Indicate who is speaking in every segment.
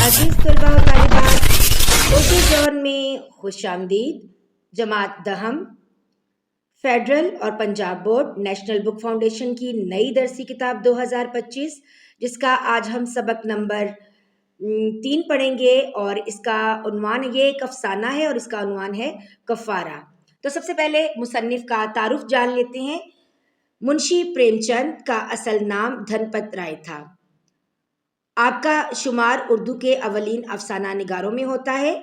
Speaker 1: عزیز طلباء و طالبات، اردو زون میں خوش آمدید۔ جماعت دہم، فیڈرل اور پنجاب بورڈ نیشنل بک فاؤنڈیشن کی نئی درسی کتاب 2025، جس کا آج ہم سبق نمبر 3 پڑھیں گے، اور اس کا عنوان یہ ایک افسانہ ہے اور اس کا عنوان ہے کفارہ۔ تو سب سے پہلے مصنف کا تعارف جان لیتے ہیں۔ منشی پریم چند کا اصل نام دھن پت رائے تھا۔ آپ کا شمار اردو کے اولین افسانہ نگاروں میں ہوتا ہے۔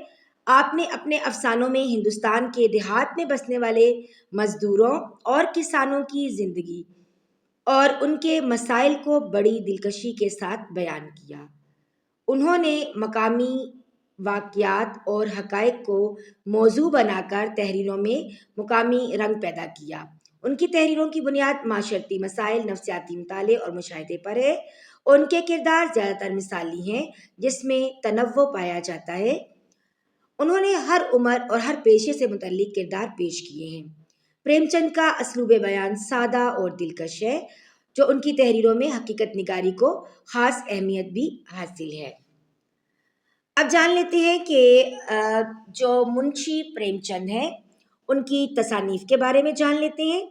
Speaker 1: آپ نے اپنے افسانوں میں ہندوستان کے دیہات میں بسنے والے مزدوروں اور کسانوں کی زندگی اور ان کے مسائل کو بڑی دلکشی کے ساتھ بیان کیا۔ انہوں نے مقامی واقعات اور حقائق کو موضوع بنا کر تحریروں میں مقامی رنگ پیدا کیا۔ ان کی تحریروں کی بنیاد معاشرتی مسائل، نفسیاتی مطالعے اور مشاہدے پر ہے۔ ان کے کردار زیادہ تر مثالی ہیں، جس میں تنوع پایا جاتا ہے۔ انہوں نے ہر عمر اور ہر پیشے سے متعلق کردار پیش کیے ہیں۔ پریم چند کا اسلوب بیان سادہ اور دلکش ہے، جو ان کی تحریروں میں حقیقت نگاری کو خاص اہمیت بھی حاصل ہے۔ اب جان لیتے ہیں کہ جو منشی پریم چند ہیں، ان کی تصانیف کے بارے میں جان لیتے ہیں۔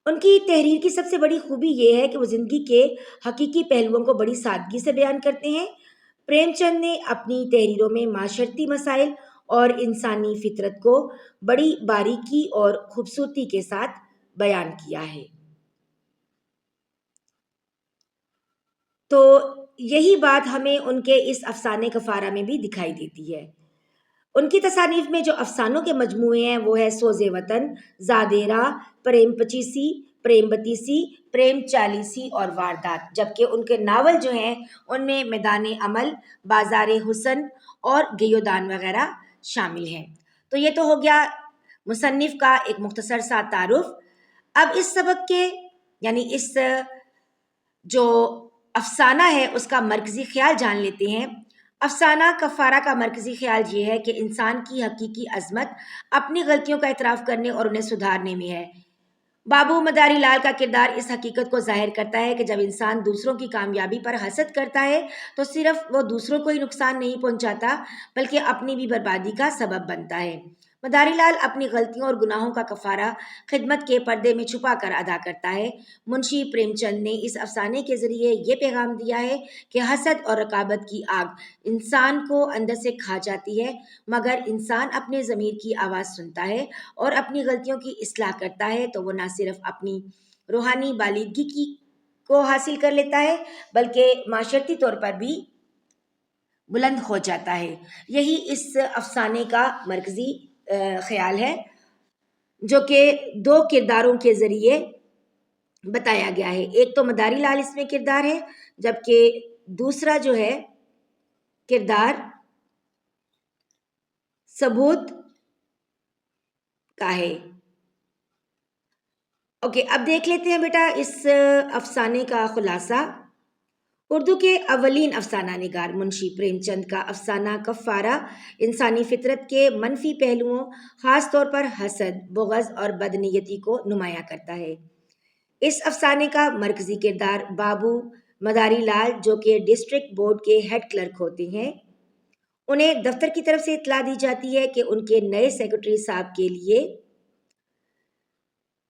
Speaker 1: ان کی تحریر کی سب سے بڑی خوبی یہ ہے کہ وہ زندگی کے حقیقی پہلوؤں کو بڑی سادگی سے بیان کرتے ہیں۔ پریم چند نے اپنی تحریروں میں معاشرتی مسائل اور انسانی فطرت کو بڑی باریکی اور خوبصورتی کے ساتھ بیان کیا ہے۔ تو یہی بات ہمیں ان کے اس افسانے کفارہ میں بھی دکھائی دیتی ہے۔ ان کی تصانیف میں جو افسانوں کے مجموعے ہیں وہ ہے سوز وطن، زادیرا، پریم پچیسی، پریم بتیسی، پریم چالیسی اور واردات، جبکہ ان کے ناول جو ہیں ان میں میدان عمل، بازار حسن اور گیودان وغیرہ شامل ہیں۔ تو یہ تو ہو گیا مصنف کا ایک مختصر سا تعارف۔ اب اس سبق کے یعنی اس جو افسانہ ہے اس کا مرکزی خیال جان لیتے ہیں۔ افسانہ کفارہ کا مرکزی خیال یہ ہے کہ انسان کی حقیقی عظمت اپنی غلطیوں کا اعتراف کرنے اور انہیں سدھارنے میں ہے۔ بابو مداری لال کا کردار اس حقیقت کو ظاہر کرتا ہے کہ جب انسان دوسروں کی کامیابی پر حسد کرتا ہے تو صرف وہ دوسروں کو ہی نقصان نہیں پہنچاتا بلکہ اپنی بھی بربادی کا سبب بنتا ہے۔ مداری لال اپنی غلطیوں اور گناہوں کا کفارہ خدمت کے پردے میں چھپا کر ادا کرتا ہے۔ منشی پریم چند نے اس افسانے کے ذریعے یہ پیغام دیا ہے کہ حسد اور رقابت کی آگ انسان کو اندر سے کھا جاتی ہے، مگر انسان اپنے ضمیر کی آواز سنتا ہے اور اپنی غلطیوں کی اصلاح کرتا ہے تو وہ نہ صرف اپنی روحانی بالغی کو حاصل کر لیتا ہے بلکہ معاشرتی طور پر بھی بلند ہو جاتا ہے۔ یہی اس افسانے کا مرکزی خیال ہے، جو کہ 2 کرداروں کے ذریعے بتایا گیا ہے۔ ایک تو مداری لال اس میں کردار ہے، جبکہ دوسرا جو ہے کردار ثبوت کا ہے۔ اوکے، اب دیکھ لیتے ہیں بیٹا اس افسانے کا خلاصہ۔ اردو کے اولین افسانہ نگار منشی پریم چند کا افسانہ کفارہ انسانی فطرت کے منفی پہلوؤں، خاص طور پر حسد، بغض اور بدنیتی کو نمایاں کرتا ہے۔ اس افسانے کا مرکزی کردار بابو مداری لال، جو کہ ڈسٹرکٹ بورڈ کے ہیڈ کلرک ہوتے ہیں۔ انہیں دفتر کی طرف سے اطلاع دی جاتی ہے کہ ان کے نئے سیکرٹری صاحب کے لیے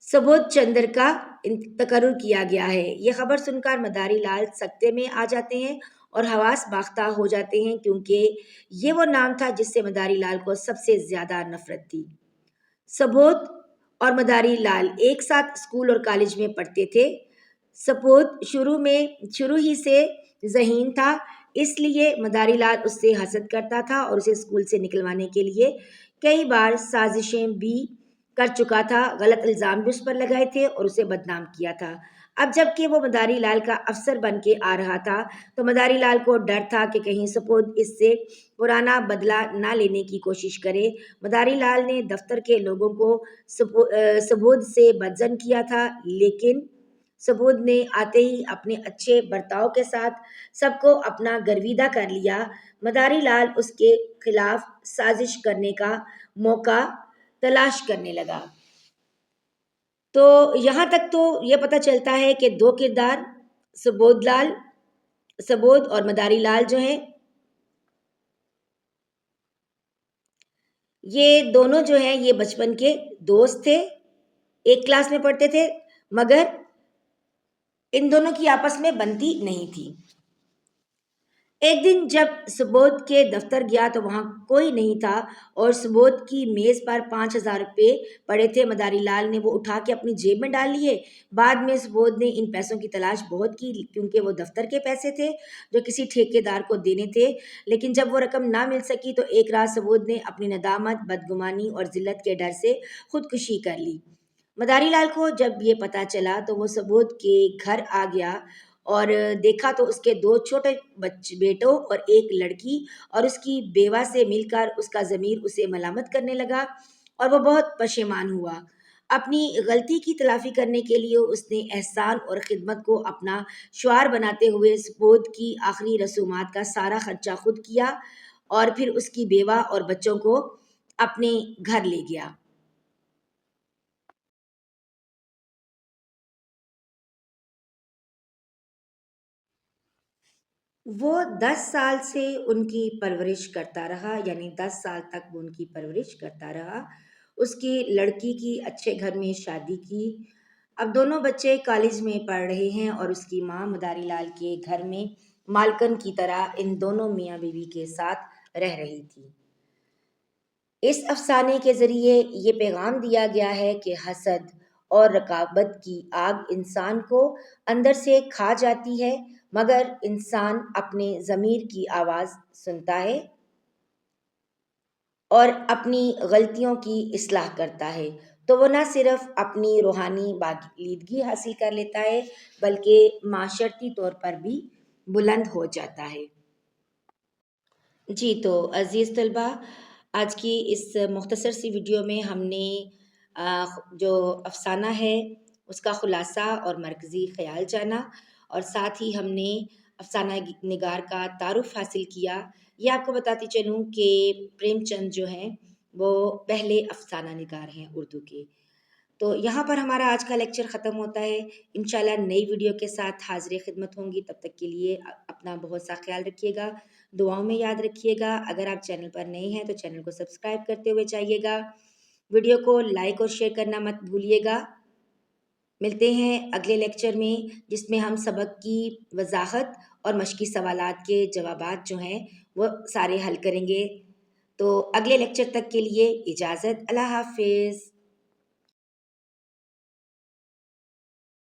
Speaker 1: سبودھ چندر کا تقرر کیا گیا ہے۔ یہ خبر سن کر مداری لال سکتے میں آ جاتے ہیں اور حواس باختہ ہو جاتے ہیں، کیونکہ یہ وہ نام تھا جس سے مداری لال کو سب سے زیادہ نفرت تھی۔ سبودھ اور مداری لال ایک ساتھ اسکول اور کالج میں پڑھتے تھے۔ سبودھ شروع ہی سے ذہین تھا، اس لیے مداری لال اس سے حسد کرتا تھا اور اسے اسکول سے نکلوانے کے لیے کئی بار سازشیں بھی کر چکا تھا، غلط الزام بھی اس پر لگائے تھے اور اسے بدنام کیا تھا۔ اب جب کہ وہ مداری لال کا افسر بن کے آ رہا تھا تو مداری لال کو ڈر تھا کہ کہیں سپودھ اس سے پرانا بدلہ نہ لینے کی کوشش کرے۔ مداری لال نے دفتر کے لوگوں کو سپودھ سے بدظن کیا تھا، لیکن سپودھ نے آتے ہی اپنے اچھے برتاؤ کے ساتھ سب کو اپنا گرویدہ کر لیا۔ مداری لال اس کے خلاف سازش کرنے کا موقع تلاش کرنے لگا۔ تو یہاں تک تو یہ پتہ چلتا ہے کہ 2 کردار سبودھ اور مداری لال جو ہیں یہ دونوں جو ہیں یہ بچپن کے دوست تھے، ایک کلاس میں پڑھتے تھے، مگر ان دونوں کی آپس میں بنتی نہیں تھی۔ ایک دن جب سبودھ کے دفتر گیا تو وہاں کوئی نہیں تھا اور سبودھ کی میز پر 5,000 روپے پڑے تھے۔ مداری لال نے وہ اٹھا کے اپنی جیب میں ڈال لیے۔ بعد میں سبودھ نے ان پیسوں کی تلاش بہت کی کیونکہ وہ دفتر کے پیسے تھے جو کسی ٹھیکیدار کو دینے تھے، لیکن جب وہ رقم نہ مل سکی تو ایک رات سبودھ نے اپنی ندامت، بدگمانی اور ذلت کے ڈر سے خودکشی کر لی۔ مداری لال کو جب یہ پتا چلا تو وہ سبودھ کے گھر آ گیا اور دیکھا تو اس کے 2 چھوٹے بیٹوں اور ایک لڑکی اور اس کی بیوہ سے مل کر اس کا ضمیر اسے ملامت کرنے لگا اور وہ بہت پشیمان ہوا۔ اپنی غلطی کی تلافی کرنے کے لیے اس نے احسان اور خدمت کو اپنا شعار بناتے ہوئے سبودھ کی آخری رسومات کا سارا خرچہ خود کیا اور پھر اس کی بیوہ اور بچوں کو اپنے گھر لے گیا۔ وہ 10 سال سے ان کی پرورش کرتا رہا، یعنی 10 سال تک وہ ان کی پرورش کرتا رہا۔ اس کی لڑکی کی اچھے گھر میں شادی کی۔ اب دونوں بچے کالج میں پڑھ رہے ہیں اور اس کی ماں مداری لال کے گھر میں مالکن کی طرح ان دونوں میاں بیوی کے ساتھ رہ رہی تھی۔ اس افسانے کے ذریعے یہ پیغام دیا گیا ہے کہ حسد اور رقابت کی آگ انسان کو اندر سے کھا جاتی ہے، مگر انسان اپنے ضمیر کی آواز سنتا ہے اور اپنی غلطیوں کی اصلاح کرتا ہے تو وہ نہ صرف اپنی روحانی بالیدگی حاصل کر لیتا ہے بلکہ معاشرتی طور پر بھی بلند ہو جاتا ہے۔ جی تو عزیز طلبہ، آج کی اس مختصر سی ویڈیو میں ہم نے جو افسانہ ہے اس کا خلاصہ اور مرکزی خیال جانا اور ساتھ ہی ہم نے افسانہ نگار کا تعارف حاصل کیا۔ یہ آپ کو بتاتی چلوں کہ پریم چند جو ہیں وہ پہلے افسانہ نگار ہیں اردو کے۔ تو یہاں پر ہمارا آج کا لیکچر ختم ہوتا ہے۔ انشاءاللہ نئی ویڈیو کے ساتھ حاضر خدمت ہوں گی، تب تک کے لیے اپنا بہت سا خیال رکھیے گا، دعاؤں میں یاد رکھیے گا۔ اگر آپ چینل پر نئے ہیں تو چینل کو سبسکرائب کرتے ہوئے جائیے گا، ویڈیو کو لائک اور شیئر کرنا مت بھولیے گا۔ ملتے ہیں اگلے لیکچر میں جس میں ہم سبق کی وضاحت اور مشقی سوالات کے جوابات جو ہیں وہ سارے حل کریں گے۔ تو اگلے لیکچر تک کے لیے اجازت، اللہ حافظ۔